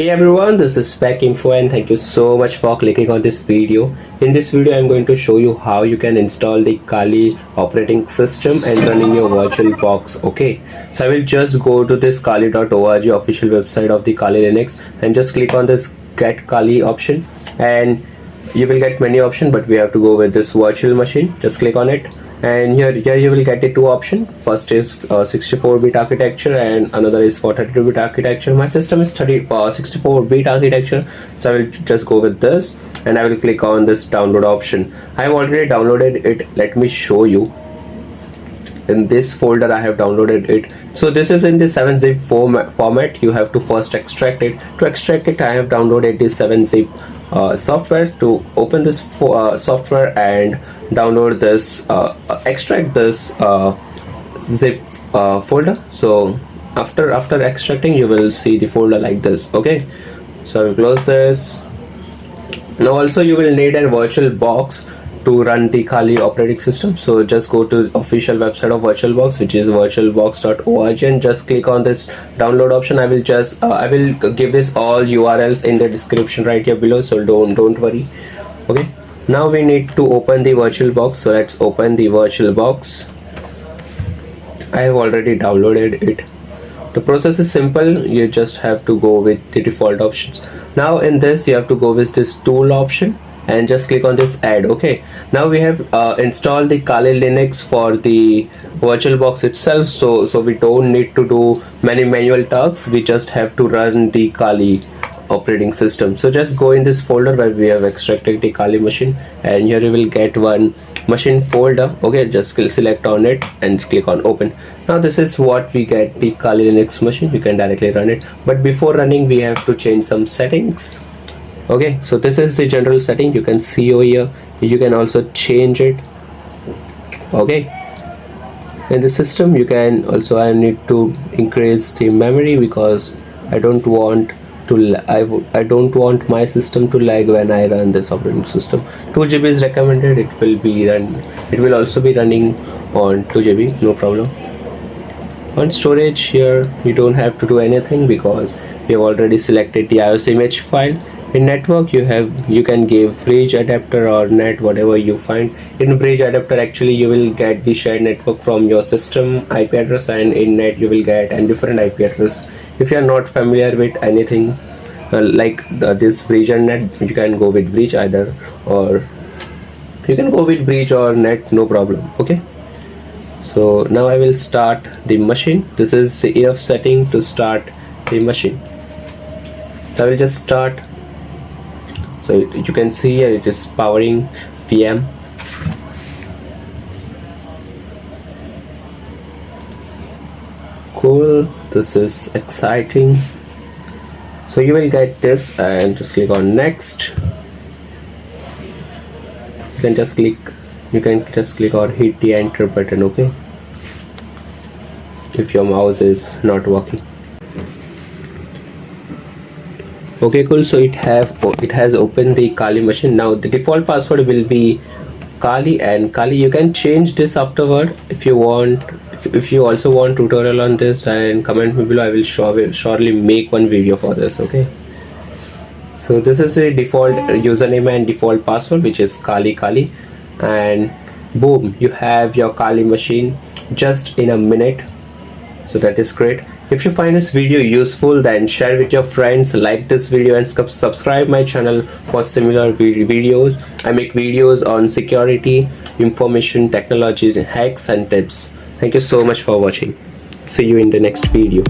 Hey everyone, this is SpecInfo and thank you so much for clicking on this video. In this video, I'm going to show you how you can install the Kali operating system and run in your virtual box. Okay, so I will just go to this kali.org official website of the Kali Linux and just click on this Get Kali option, and you will get many options, but we have to go with this virtual machine. Just click on it, and here you will get the two options. First is 64-bit architecture and another is for 32-bit architecture. My system is 64-bit architecture, so I will just go with this, and I will click on this download option. I have already downloaded it. Let me show you. In this folder I have downloaded it. So this is in the 7-zip format. You have to first extract it. To extract it, I have downloaded the 7-zip software. To open this software and download this, extract this zip folder. So after extracting, you will see the folder like this. Okay, so I will close this. Now also you will need a virtual box to run the Kali operating system. So just go to the official website of VirtualBox, which is virtualbox.org, and just click on this download option. I will just I will give this all URLs in the description right here below, so don't worry. Okay, now we need to open the VirtualBox. So let's open the VirtualBox. I have already downloaded it. The process is simple. You just have to go with the default options. Now in this you have to go with this tool option and just click on this add. Okay, now we have installed the Kali Linux for the VirtualBox itself, so we don't need to do many manual tasks. We just have to run the Kali operating system. So just go in this folder where we have extracted the Kali machine, and here you will get one machine folder. Okay, just select on it and click on open. Now this is what we get, the Kali Linux machine. You can directly run it, but before running we have to change some settings. Okay, so this is the general setting. You can see over here. You can also change it. Okay, in the system you can also, I need to increase the memory because I don't want to I don't want my system to lag when I run this operating system. 2 GB is recommended. It will also be running on 2 GB, no problem. On storage, here you don't have to do anything because we have already selected the iOS image file. In network, you can give bridge adapter or net, whatever you find. In bridge adapter, actually you will get the shared network from your system IP address, and in net you will get a different IP address. If you are not familiar with anything like this bridge and net, you can go with bridge either, or you can go with bridge or net, no problem. Okay, so now I will start the machine. This is the EF setting to start the machine. So I will just start. So you can see here it is powering PM. Cool, this is exciting. So you will get this, and just click on next. You can just click or hit the enter button. Okay, if your mouse is not working. Okay, cool. So it has opened the Kali machine. Now the default password will be Kali, and Kali you can change this afterward if you want. If you also want tutorial on this, and comment me below. I will surely make one video for this. Okay, so this is the default username and default password, which is Kali, and boom, you have your Kali machine just in a minute. So that is great. If you find this video useful, then share with your friends, like this video, and subscribe my channel for similar videos. I make videos on security, information technology, hacks and tips. Thank you so much for watching. See you in the next video.